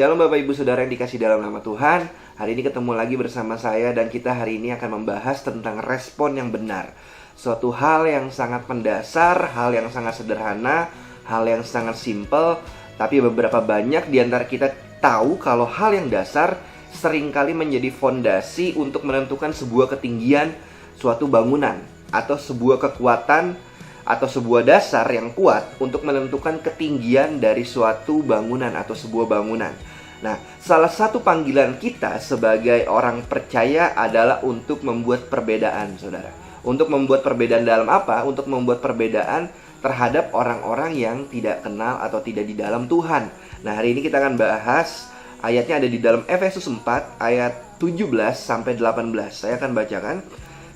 Shalom Bapak Ibu Saudara yang dikasih dalam nama Tuhan. Hari ini ketemu lagi bersama saya dan kita hari ini akan membahas tentang respon yang benar. Suatu hal yang sangat mendasar, hal yang sangat sederhana, hal yang sangat simpel. Tapi beberapa banyak di antara kita tahu kalau hal yang dasar seringkali menjadi fondasi untuk menentukan sebuah ketinggian suatu bangunan atau sebuah kekuatan atau sebuah dasar yang kuat untuk menentukan ketinggian dari suatu bangunan atau sebuah bangunan. Nah, salah satu panggilan kita sebagai orang percaya adalah untuk membuat perbedaan, saudara. Untuk membuat perbedaan dalam apa? Untuk membuat perbedaan terhadap orang-orang yang tidak kenal atau tidak di dalam Tuhan. Nah, hari ini kita akan bahas ayatnya ada di dalam Efesus 4 ayat 17 sampai 18. Saya akan bacakan.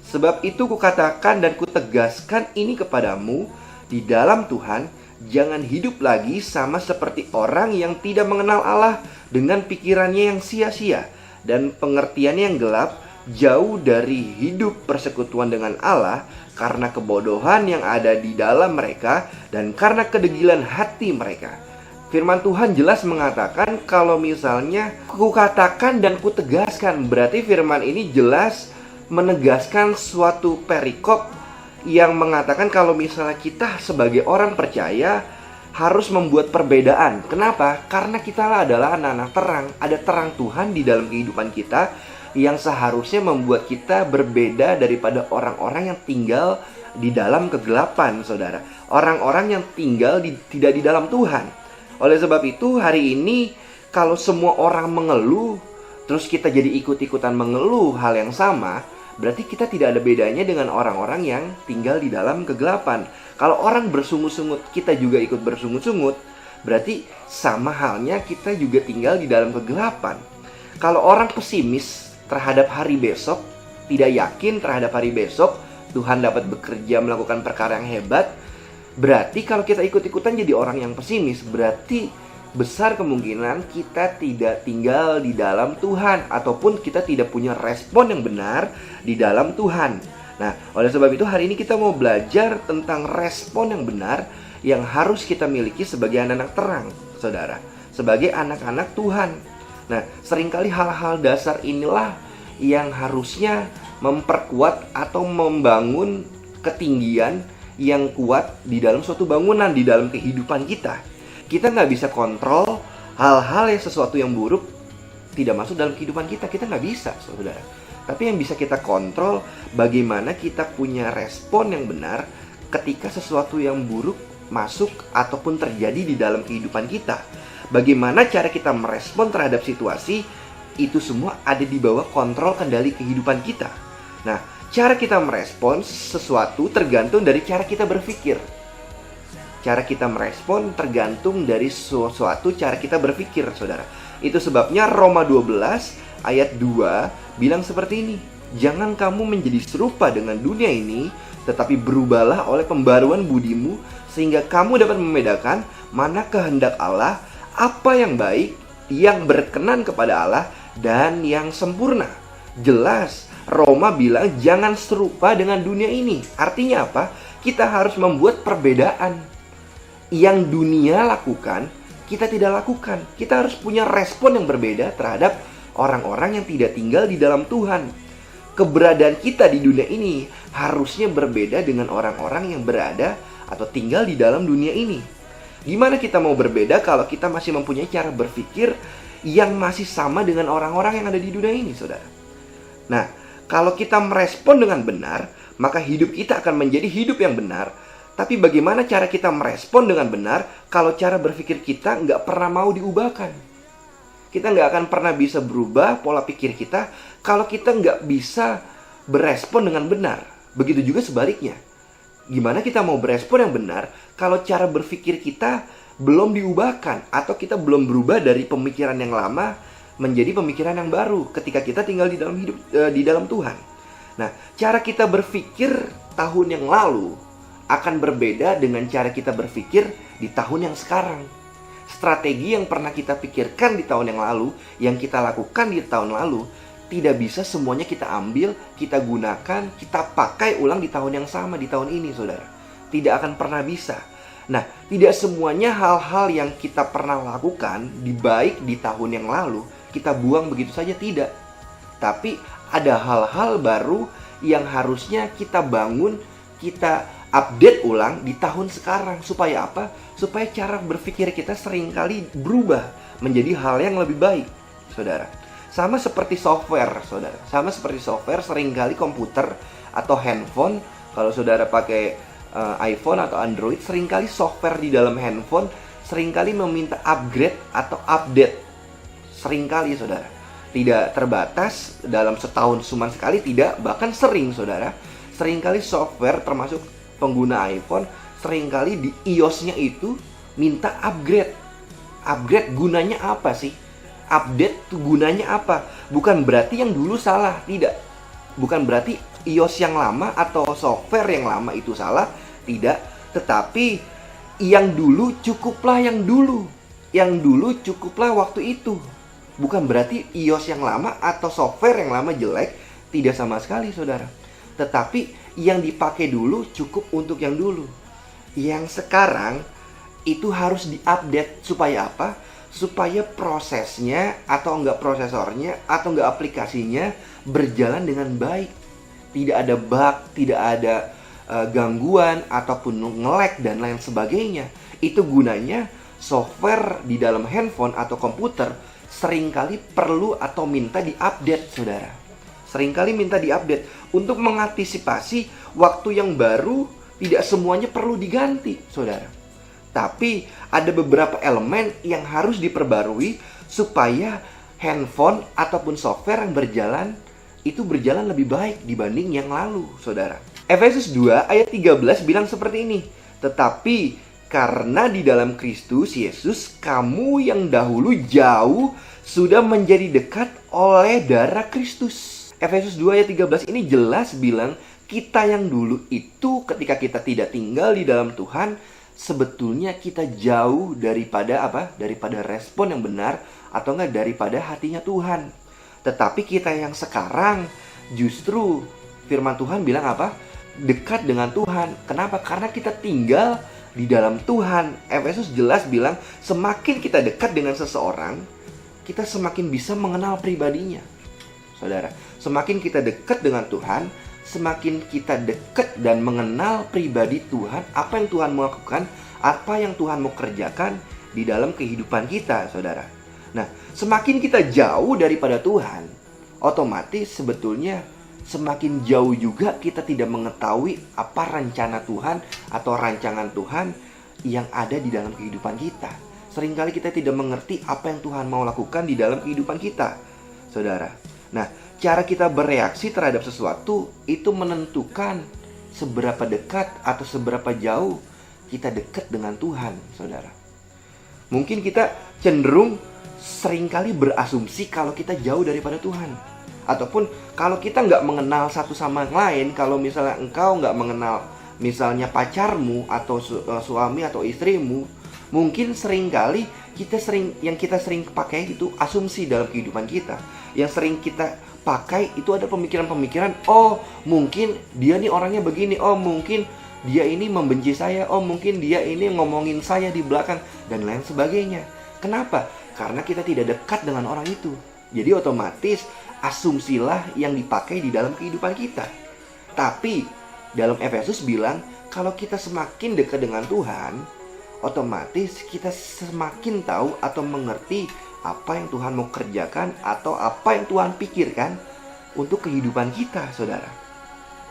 Sebab itu kukatakan dan kutegaskan ini kepadamu di dalam Tuhan, jangan hidup lagi sama seperti orang yang tidak mengenal Allah dengan pikirannya yang sia-sia dan pengertiannya yang gelap, jauh dari hidup persekutuan dengan Allah karena kebodohan yang ada di dalam mereka dan karena kedegilan hati mereka. Firman Tuhan jelas mengatakan kalau misalnya kukatakan dan kutegaskan, berarti firman ini jelas menegaskan suatu perikop yang mengatakan kalau misalnya kita sebagai orang percaya harus membuat perbedaan. Kenapa? Karena kita adalah anak-anak terang. Ada terang Tuhan di dalam kehidupan kita yang seharusnya membuat kita berbeda daripada orang-orang yang tinggal di dalam kegelapan, saudara. Orang-orang yang tinggal tidak di dalam Tuhan. Oleh sebab itu hari ini kalau semua orang mengeluh, terus kita jadi ikut-ikutan mengeluh hal yang sama, berarti kita tidak ada bedanya dengan orang-orang yang tinggal di dalam kegelapan. Kalau orang bersungut-sungut, kita juga ikut bersungut-sungut, berarti sama halnya kita juga tinggal di dalam kegelapan. Kalau orang pesimis terhadap hari besok, tidak yakin terhadap hari besok, Tuhan dapat bekerja melakukan perkara yang hebat, berarti kalau kita ikut-ikutan jadi orang yang pesimis, berarti besar kemungkinan kita tidak tinggal di dalam Tuhan ataupun kita tidak punya respon yang benar di dalam Tuhan. Nah, oleh sebab itu hari ini kita mau belajar tentang respon yang benar yang harus kita miliki sebagai anak-anak terang, saudara, sebagai anak-anak Tuhan. Nah, seringkali hal-hal dasar inilah yang harusnya memperkuat atau membangun ketinggian yang kuat di dalam suatu bangunan, di dalam kehidupan kita. Kita nggak bisa kontrol hal-hal yang sesuatu yang buruk tidak masuk dalam kehidupan kita. Kita nggak bisa, saudara. Tapi yang bisa kita kontrol bagaimana kita punya respon yang benar ketika sesuatu yang buruk masuk ataupun terjadi di dalam kehidupan kita. Bagaimana cara kita merespon terhadap situasi, itu semua ada di bawah kontrol kendali kehidupan kita. Nah, cara kita merespon sesuatu tergantung dari cara kita berpikir. Cara kita merespon tergantung dari sesuatu cara kita berpikir, saudara. Itu sebabnya Roma 12 ayat 2 bilang seperti ini. Jangan kamu menjadi serupa dengan dunia ini, tetapi berubahlah oleh pembaruan budimu, sehingga kamu dapat membedakan mana kehendak Allah, apa yang baik, yang berkenan kepada Allah, dan yang sempurna. Jelas, Roma bilang jangan serupa dengan dunia ini. Artinya apa? Kita harus membuat perbedaan. Yang dunia lakukan, kita tidak lakukan. Kita harus punya respon yang berbeda terhadap orang-orang yang tidak tinggal di dalam Tuhan. Keberadaan kita di dunia ini harusnya berbeda dengan orang-orang yang berada atau tinggal di dalam dunia ini. Gimana kita mau berbeda kalau kita masih mempunyai cara berpikir yang masih sama dengan orang-orang yang ada di dunia ini, saudara? Nah, kalau kita merespon dengan benar, maka hidup kita akan menjadi hidup yang benar. Tapi bagaimana cara kita merespon dengan benar kalau cara berpikir kita nggak pernah mau diubahkan? Kita nggak akan pernah bisa berubah pola pikir kita kalau kita nggak bisa berespon dengan benar. Begitu juga sebaliknya. Gimana kita mau berespon yang benar kalau cara berpikir kita belum diubahkan atau kita belum berubah dari pemikiran yang lama menjadi pemikiran yang baru ketika kita tinggal di dalam hidup di dalam Tuhan. Nah, cara kita berpikir tahun yang lalu akan berbeda dengan cara kita berpikir di tahun yang sekarang. Strategi yang pernah kita pikirkan di tahun yang lalu, yang kita lakukan di tahun lalu, tidak bisa semuanya kita ambil, kita gunakan, kita pakai ulang di tahun yang sama, di tahun ini, saudara. Tidak akan pernah bisa. Nah, tidak semuanya hal-hal yang kita pernah lakukan baik di tahun yang lalu kita buang begitu saja, tidak. Tapi ada hal-hal baru yang harusnya kita bangun, kita update ulang di tahun sekarang. Supaya apa? Supaya cara berpikir kita seringkali berubah menjadi hal yang lebih baik, saudara. Sama seperti software, saudara. Sama seperti software, seringkali komputer atau handphone, kalau saudara pakai iPhone atau Android, seringkali software di dalam handphone seringkali meminta upgrade atau update. Seringkali, saudara. Tidak terbatas dalam setahun cuma sekali, tidak, bahkan sering, saudara. Seringkali software termasuk pengguna iPhone, seringkali di iOS-nya itu minta upgrade. Upgrade gunanya apa sih? Update tuh gunanya apa? Bukan berarti yang dulu salah, tidak. Bukan berarti iOS yang lama atau software yang lama itu salah, tidak. Tetapi yang dulu cukuplah yang dulu. Yang dulu cukuplah waktu itu. Bukan berarti iOS yang lama atau software yang lama jelek, tidak sama sekali, saudara. Tetapi yang dipakai dulu cukup untuk yang dulu. Yang sekarang itu harus diupdate. Supaya apa? Supaya prosesnya atau enggak prosesornya atau enggak aplikasinya berjalan dengan baik. Tidak ada bug, tidak ada gangguan ataupun nge-lag dan lain sebagainya. Itu gunanya software di dalam handphone atau komputer seringkali perlu atau minta diupdate, saudara. Seringkali minta diupdate untuk mengantisipasi waktu yang baru. Tidak semuanya perlu diganti, saudara. Tapi ada beberapa elemen yang harus diperbarui supaya handphone ataupun software yang berjalan itu berjalan lebih baik dibanding yang lalu, saudara. Efesus 2 ayat 13 bilang seperti ini. Tetapi karena di dalam Kristus Yesus, kamu yang dahulu jauh sudah menjadi dekat oleh darah Kristus. Efesus 2 ayat 13 ini jelas bilang kita yang dulu itu ketika kita tidak tinggal di dalam Tuhan, sebetulnya kita jauh daripada apa? Daripada respon yang benar atau enggak daripada hatinya Tuhan. Tetapi kita yang sekarang justru firman Tuhan bilang apa? Dekat dengan Tuhan. Kenapa? Karena kita tinggal di dalam Tuhan. Efesus jelas bilang semakin kita dekat dengan seseorang, kita semakin bisa mengenal pribadinya. Saudara, semakin kita dekat dengan Tuhan, semakin kita dekat dan mengenal pribadi Tuhan, apa yang Tuhan mau lakukan, apa yang Tuhan mau kerjakan di dalam kehidupan kita, saudara. Nah, semakin kita jauh daripada Tuhan, otomatis sebetulnya semakin jauh juga kita tidak mengetahui apa rencana Tuhan atau rancangan Tuhan yang ada di dalam kehidupan kita. Seringkali kita tidak mengerti apa yang Tuhan mau lakukan di dalam kehidupan kita, saudara. Nah, cara kita bereaksi terhadap sesuatu itu menentukan seberapa dekat atau seberapa jauh kita dekat dengan Tuhan, saudara. Mungkin kita cenderung seringkali berasumsi kalau kita jauh daripada Tuhan. Ataupun kalau kita nggak mengenal satu sama lain, kalau misalnya engkau nggak mengenal misalnya pacarmu atau suami atau istrimu, mungkin seringkali yang kita sering pakai itu asumsi dalam kehidupan kita. Yang sering kita pakai itu ada pemikiran-pemikiran, oh mungkin dia nih orangnya begini, oh mungkin dia ini membenci saya, oh mungkin dia ini ngomongin saya di belakang, dan lain sebagainya. Kenapa? Karena kita tidak dekat dengan orang itu. Jadi otomatis asumsilah yang dipakai di dalam kehidupan kita. Tapi dalam Efesus bilang kalau kita semakin dekat dengan Tuhan, otomatis kita semakin tahu atau mengerti apa yang Tuhan mau kerjakan atau apa yang Tuhan pikirkan untuk kehidupan kita, saudara.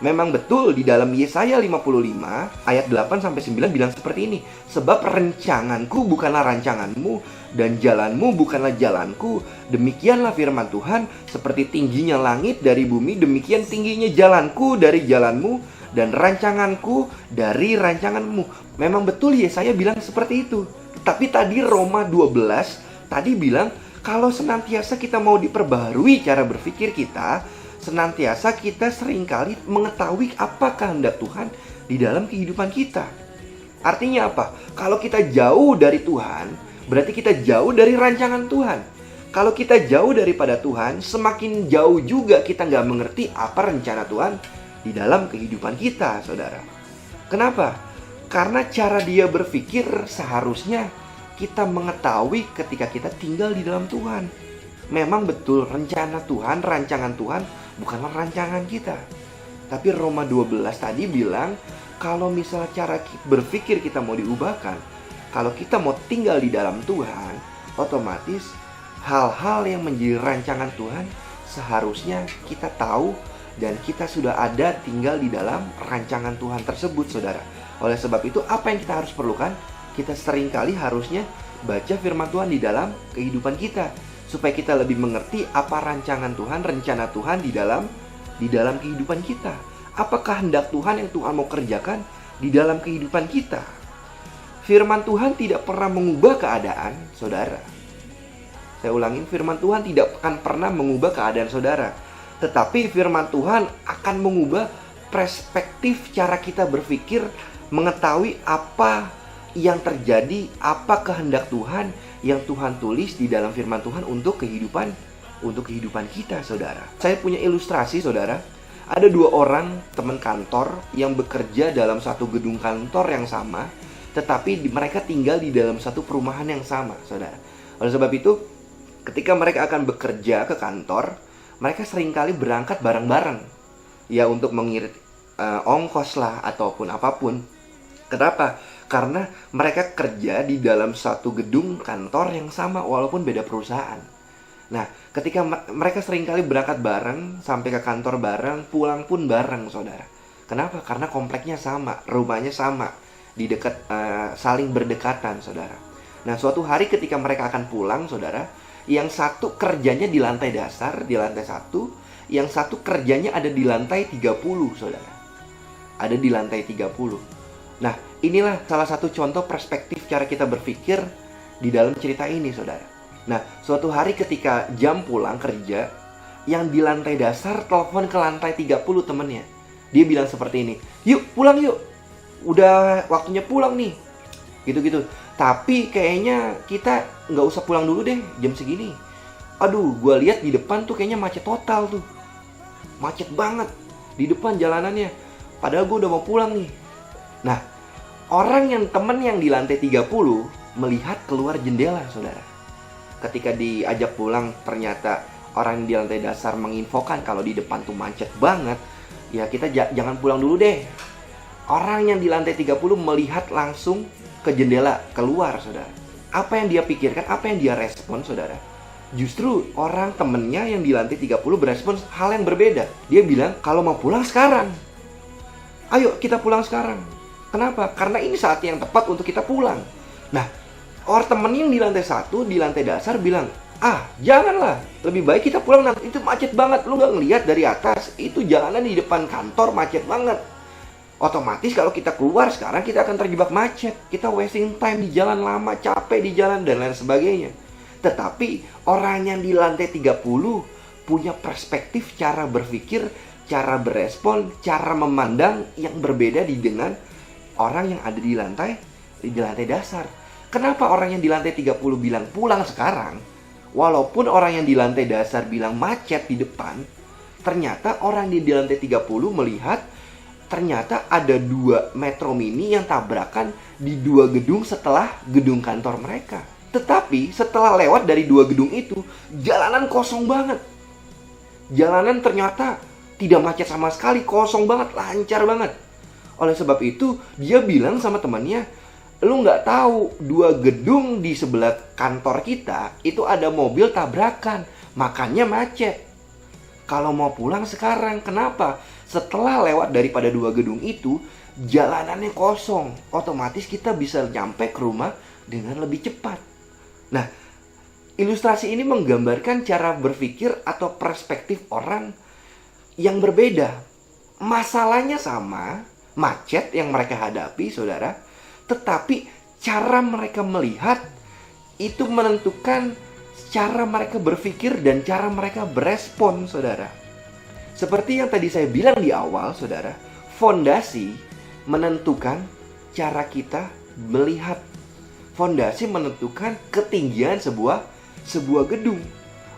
Memang betul di dalam Yesaya 55 ayat 8-9 bilang seperti ini. Sebab rancanganku bukanlah rancanganmu dan jalanmu bukanlah jalanku. Demikianlah firman Tuhan, seperti tingginya langit dari bumi, demikian tingginya jalanku dari jalanmu dan rancanganku dari rancanganmu. Memang betul Yesaya bilang seperti itu. Tapi tadi Roma 12 tadi bilang kalau senantiasa kita mau diperbaharui cara berpikir kita, senantiasa kita seringkali mengetahui apa kehendak Tuhan di dalam kehidupan kita. Artinya apa? Kalau kita jauh dari Tuhan, berarti kita jauh dari rancangan Tuhan. Kalau kita jauh daripada Tuhan, semakin jauh juga kita nggak mengerti apa rencana Tuhan di dalam kehidupan kita, saudara. Kenapa? Karena cara dia berpikir seharusnya kita mengetahui ketika kita tinggal di dalam Tuhan. Memang betul rencana Tuhan, rancangan Tuhan bukanlah rancangan kita. Tapi Roma 12 tadi bilang kalau misalnya cara berpikir kita mau diubahkan, kalau kita mau tinggal di dalam Tuhan, otomatis hal-hal yang menjadi rancangan Tuhan seharusnya kita tahu dan kita sudah ada tinggal di dalam rancangan Tuhan tersebut, saudara. Oleh sebab itu, apa yang kita harus perlukan? Kita seringkali harusnya baca firman Tuhan di dalam kehidupan kita, supaya kita lebih mengerti apa rancangan Tuhan, rencana Tuhan di dalam kehidupan kita. Apa kehendak Tuhan yang Tuhan mau kerjakan di dalam kehidupan kita. Firman Tuhan tidak pernah mengubah keadaan, saudara. Saya ulangin, firman Tuhan tidak akan pernah mengubah keadaan saudara. Tetapi firman Tuhan akan mengubah perspektif cara kita berpikir, mengetahui apa yang terjadi, apa kehendak Tuhan yang Tuhan tulis di dalam firman Tuhan untuk kehidupan kita, saudara. Saya punya ilustrasi, saudara. Ada dua orang teman kantor yang bekerja dalam satu gedung kantor yang sama, tetapi mereka tinggal di dalam satu perumahan yang sama, saudara. Oleh sebab itu, ketika mereka akan bekerja ke kantor, mereka seringkali berangkat bareng-bareng, ya, untuk mengirit ongkos lah ataupun apapun. Kenapa? Karena mereka kerja di dalam satu gedung kantor yang sama walaupun beda perusahaan. Nah, ketika mereka seringkali berangkat bareng, sampai ke kantor bareng, pulang pun bareng, saudara. Kenapa? Karena kompleknya sama, rumahnya sama, di dekat, saling berdekatan, saudara. Nah, suatu hari ketika mereka akan pulang, saudara, yang satu kerjanya di lantai dasar, di lantai 1, yang satu kerjanya ada di lantai 30, saudara. Ada di lantai 30. Nah, inilah salah satu contoh perspektif cara kita berpikir di dalam cerita ini, saudara. Nah, suatu hari ketika jam pulang kerja, yang di lantai dasar telepon ke lantai 30 temennya. Dia bilang seperti ini, "Yuk, pulang yuk. Udah waktunya pulang nih." Gitu-gitu. "Tapi kayaknya kita nggak usah pulang dulu deh jam segini. Aduh, gue lihat di depan tuh kayaknya macet total tuh. Macet banget di depan jalanannya. Padahal gue udah mau pulang nih." Nah, temen yang di lantai 30 melihat keluar jendela, saudara. Ketika diajak pulang, ternyata orang di lantai dasar menginfokan kalau di depan tuh macet banget. Ya, kita jangan pulang dulu deh. Orang yang di lantai 30 melihat langsung ke jendela keluar, saudara. Apa yang dia pikirkan, apa yang dia respon, saudara? Justru orang temennya yang di lantai 30 berespon hal yang berbeda. Dia bilang, "Kalau mau pulang sekarang. Ayo kita pulang sekarang." Kenapa? Karena ini saat yang tepat untuk kita pulang. Nah, orang temen yang di lantai 1, di lantai dasar bilang, "Ah, janganlah. Lebih baik kita pulang nanti. Itu macet banget. Lu gak ngeliat dari atas? Itu jalanan di depan kantor macet banget. Otomatis kalau kita keluar sekarang kita akan terjebak macet. Kita wasting time di jalan lama, capek di jalan dan lain sebagainya." Tetapi orang yang di lantai 30 punya perspektif cara berpikir, cara berespon, cara memandang yang berbeda dengan orang yang ada di lantai dasar. Kenapa orang yang di lantai 30 bilang pulang sekarang, walaupun orang yang di lantai dasar bilang macet di depan? Ternyata orang di lantai 30 melihat ternyata ada 2 Metro Mini yang tabrakan di 2 gedung setelah gedung kantor mereka. Tetapi setelah lewat dari 2 gedung itu, jalanan kosong banget. Jalanan ternyata tidak macet sama sekali, kosong banget, lancar banget. Oleh sebab itu, dia bilang sama temannya, "Lu nggak tahu 2 gedung di sebelah kantor kita itu ada mobil tabrakan, makanya macet. Kalau mau pulang sekarang, kenapa? Setelah lewat daripada 2 gedung itu, jalanannya kosong. Otomatis kita bisa nyampe ke rumah dengan lebih cepat." Nah, ilustrasi ini menggambarkan cara berpikir atau perspektif orang yang berbeda. Masalahnya sama, macet yang mereka hadapi, saudara. Tetapi cara mereka melihat itu menentukan cara mereka berpikir dan cara mereka berespon, saudara. Seperti yang tadi saya bilang di awal, saudara, fondasi menentukan cara kita melihat. Fondasi menentukan ketinggian sebuah gedung.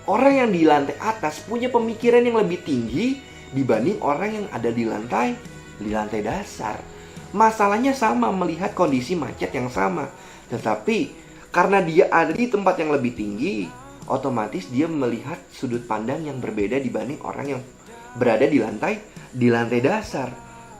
Orang yang di lantai atas punya pemikiran yang lebih tinggi dibanding orang yang ada di lantai dasar. Masalahnya sama, melihat kondisi macet yang sama. Tetapi karena dia ada di tempat yang lebih tinggi, otomatis dia melihat sudut pandang yang berbeda dibanding orang yang berada di lantai dasar.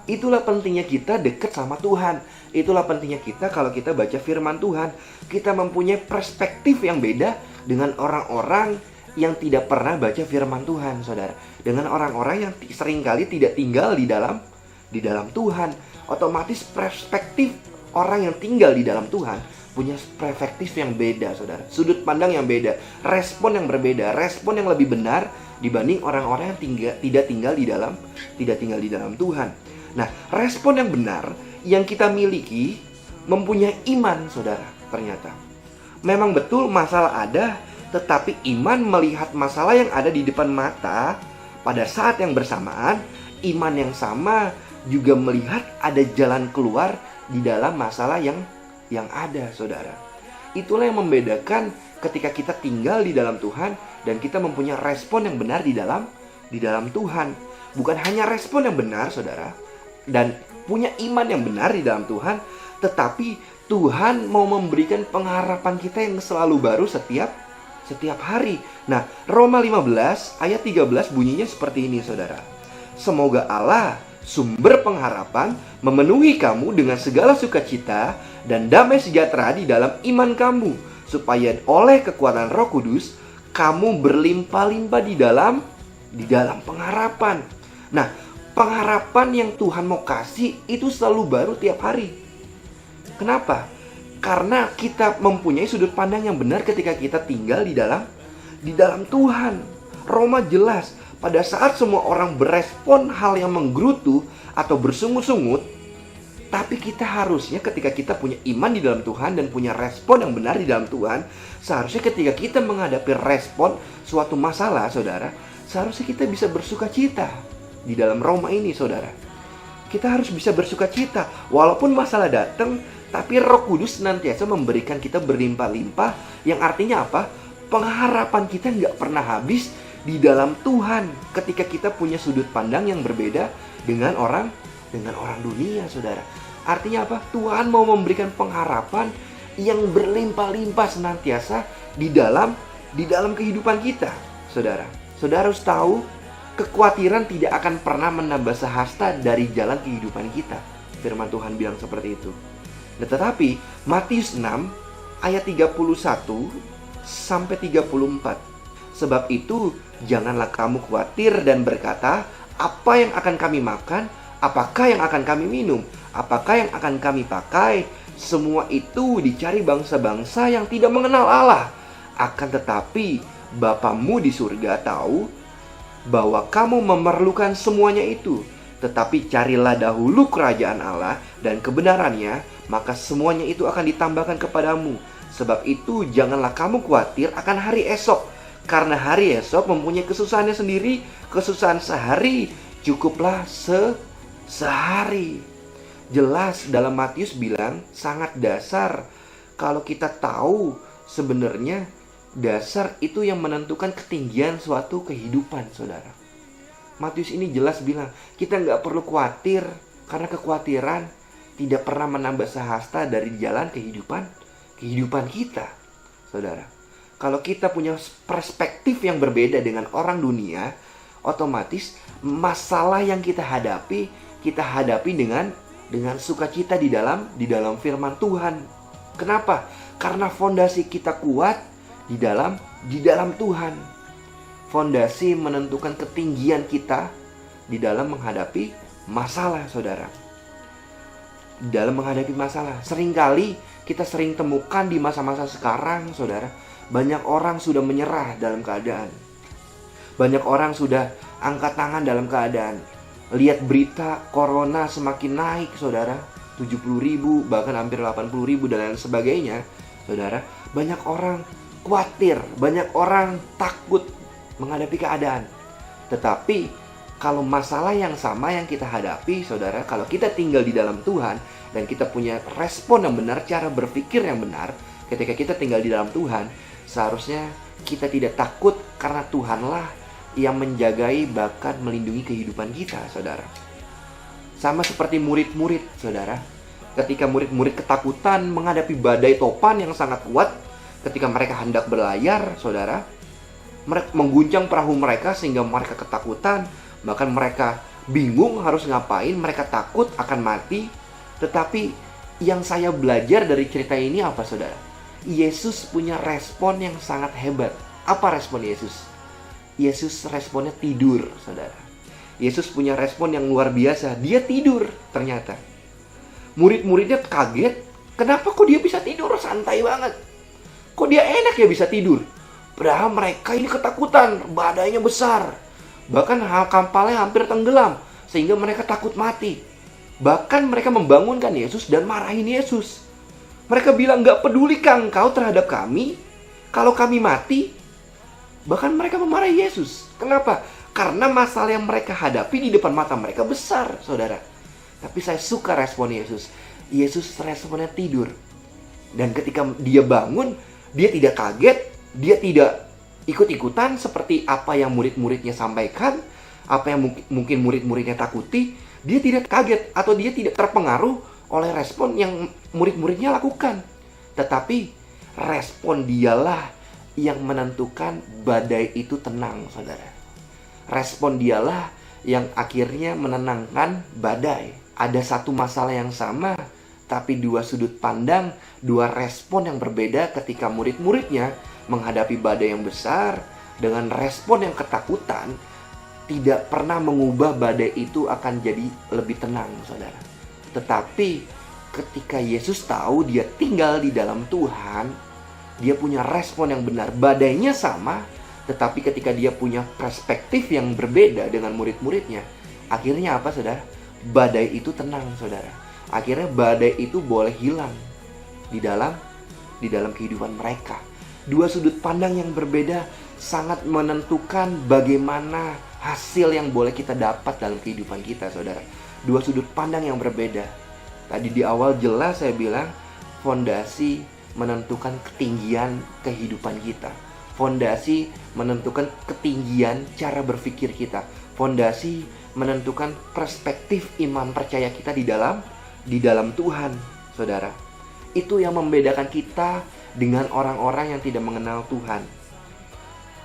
Itulah pentingnya kita dekat sama Tuhan. Itulah pentingnya kita kalau kita baca firman Tuhan. Kita mempunyai perspektif yang beda dengan orang-orang yang tidak pernah baca firman Tuhan, saudara. Dengan orang-orang yang seringkali tidak tinggal di dalam Tuhan. Otomatis perspektif orang yang tinggal di dalam Tuhan punya perspektif yang beda, saudara. Sudut pandang yang beda, respon yang berbeda, respon yang lebih benar dibanding orang-orang yang tidak tinggal di dalam Tuhan. Nah, respon yang benar yang kita miliki mempunyai iman, saudara. Ternyata memang betul masalah ada, tetapi iman melihat masalah yang ada di depan mata pada saat yang bersamaan. Iman yang sama juga melihat ada jalan keluar di dalam masalah yang ada, saudara. Itulah yang membedakan ketika kita tinggal di dalam Tuhan dan kita mempunyai respon yang benar di dalam Tuhan. Bukan hanya respon yang benar, saudara, dan punya iman yang benar di dalam Tuhan, tetapi Tuhan mau memberikan pengharapan kita yang selalu baru setiap hari. Nah, Roma 15 ayat 13 bunyinya seperti ini, saudara. Semoga Allah, sumber pengharapan, memenuhi kamu dengan segala sukacita dan damai sejahtera di dalam iman kamu, supaya oleh kekuatan Roh Kudus kamu berlimpah-limpah di dalam pengharapan. Nah, pengharapan yang Tuhan mau kasih itu selalu baru tiap hari. Kenapa? Karena kita mempunyai sudut pandang yang benar ketika kita tinggal di dalam Tuhan. Roma jelas, pada saat semua orang berespon hal yang menggerutu atau bersungut-sungut, tapi kita harusnya ketika kita punya iman di dalam Tuhan dan punya respon yang benar di dalam Tuhan, seharusnya ketika kita menghadapi respon suatu masalah, saudara, seharusnya kita bisa bersuka cita. Di dalam Roma ini, saudara, kita harus bisa bersuka cita. Walaupun masalah datang, tapi Roh Kudus senantiasa memberikan kita berlimpah-limpah. Yang artinya apa? Pengharapan kita nggak pernah habis di dalam Tuhan. Ketika kita punya sudut pandang yang berbeda dengan orang dunia, saudara. Artinya apa? Tuhan mau memberikan pengharapan yang berlimpah-limpah senantiasa di dalam kehidupan kita, saudara. Saudara harus tahu, kekhawatiran tidak akan pernah menambah sehasta dari jalan kehidupan kita. Firman Tuhan bilang seperti itu. Nah, tetapi Matius 6 ayat 31 sampai 34. Sebab itu janganlah kamu khawatir dan berkata, apa yang akan kami makan? Apakah yang akan kami minum? Apakah yang akan kami pakai? Semua itu dicari bangsa-bangsa yang tidak mengenal Allah. Akan tetapi Bapamu di surga tahu bahwa kamu memerlukan semuanya itu. Tetapi carilah dahulu kerajaan Allah dan kebenarannya, maka semuanya itu akan ditambahkan kepadamu. Sebab itu janganlah kamu khawatir akan hari esok, karena hari esok mempunyai kesusahannya sendiri. Kesusahan sehari cukuplah sehari. Jelas dalam Matius bilang sangat dasar. Kalau kita tahu sebenarnya dasar itu yang menentukan ketinggian suatu kehidupan, saudara. Matius ini jelas bilang kita nggak perlu khawatir, karena kekhawatiran tidak pernah menambah sehasta dari jalan kehidupan kita, saudara. Kalau kita punya perspektif yang berbeda dengan orang dunia, otomatis masalah yang kita hadapi dengan sukacita di dalam firman Tuhan. Kenapa? Karena fondasi kita kuat di dalam Tuhan. Fondasi menentukan ketinggian kita di dalam menghadapi masalah, saudara. Di dalam menghadapi masalah, seringkali kita sering temukan di masa-masa sekarang, saudara, banyak orang sudah menyerah dalam keadaan. Banyak orang sudah angkat tangan dalam keadaan. Lihat berita corona semakin naik, saudara, 70.000 bahkan hampir 80.000 dan lain sebagainya, saudara. Banyak orang khawatir, banyak orang takut menghadapi keadaan. Tetapi kalau masalah yang sama yang kita hadapi, saudara, kalau kita tinggal di dalam Tuhan dan kita punya respon yang benar, cara berpikir yang benar, ketika kita tinggal di dalam Tuhan, seharusnya kita tidak takut karena Tuhanlah yang menjagai bahkan melindungi kehidupan kita, saudara. Sama seperti murid-murid, saudara. Ketika murid-murid ketakutan menghadapi badai topan yang sangat kuat, ketika mereka hendak berlayar, saudara, mereka mengguncang perahu mereka sehingga mereka ketakutan, bahkan mereka bingung harus ngapain, mereka takut akan mati. Tetapi yang saya belajar dari cerita ini apa, saudara? Yesus punya respon yang sangat hebat. Apa respon Yesus? Yesus responnya tidur, saudara. Yesus punya respon yang luar biasa. Dia tidur ternyata. Murid-muridnya kaget. Kenapa kok dia bisa tidur? Santai banget. Kok dia enak ya bisa tidur? Padahal mereka ini ketakutan. Badainya besar. Bahkan kapalnya hampir tenggelam. Sehingga mereka takut mati. Bahkan mereka membangunkan Yesus dan marahin Yesus. Mereka bilang, "Gak pedulikah engkau terhadap kami? Kalau kami mati?" Bahkan mereka memarahi Yesus. Kenapa? Karena masalah yang mereka hadapi di depan mata mereka besar, saudara. Tapi saya suka respon Yesus. Yesus responnya tidur. Dan ketika dia bangun, dia tidak kaget, dia tidak ikut-ikutan seperti apa yang murid-muridnya sampaikan, apa yang mungkin murid-muridnya takuti. Dia tidak kaget atau dia tidak terpengaruh oleh respon yang murid-muridnya lakukan. Tetapi respon dialah yang menentukan badai itu tenang, saudara. Respon dialah yang akhirnya menenangkan badai. Ada satu masalah yang sama, tapi dua sudut pandang, dua respon yang berbeda ketika murid-muridnya menghadapi badai yang besar. Dengan respon yang ketakutan, tidak pernah mengubah badai itu akan jadi lebih tenang, saudara. Tetapi ketika Yesus tahu dia tinggal di dalam Tuhan, dia punya respon yang benar. Badainya sama, tetapi ketika dia punya perspektif yang berbeda dengan murid-muridnya, akhirnya apa, saudara? Badai itu tenang, saudara. Akhirnya badai itu boleh hilang di dalam kehidupan mereka. Dua sudut pandang yang berbeda sangat menentukan bagaimana hasil yang boleh kita dapat dalam kehidupan kita, saudara. Dua sudut pandang yang berbeda. Tadi di awal jelas saya bilang, fondasi menentukan ketinggian kehidupan kita. Fondasi menentukan ketinggian cara berpikir kita. Fondasi menentukan perspektif iman percaya kita di dalam Tuhan, saudara. Itu yang membedakan kita dengan orang-orang yang tidak mengenal Tuhan.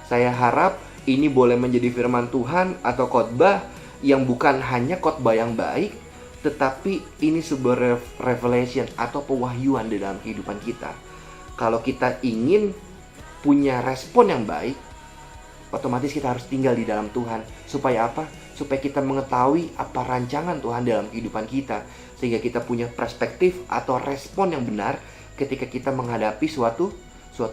Saya harap ini boleh menjadi firman Tuhan atau khotbah yang bukan hanya khotbah yang baik, tetapi ini sebuah revelation atau pewahyuan di dalam kehidupan kita. Kalau kita ingin punya respon yang baik, otomatis kita harus tinggal di dalam Tuhan. Supaya apa? Supaya kita mengetahui apa rancangan Tuhan dalam kehidupan kita. Sehingga kita punya perspektif atau respon yang benar ketika kita menghadapi suatu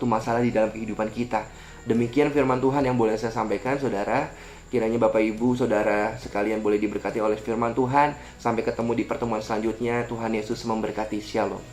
masalah di dalam kehidupan kita. Demikian firman Tuhan yang boleh saya sampaikan, saudara. Kiranya Bapak Ibu Saudara sekalian boleh diberkati oleh firman Tuhan. Sampai ketemu di pertemuan selanjutnya. Tuhan Yesus memberkati. Shalom.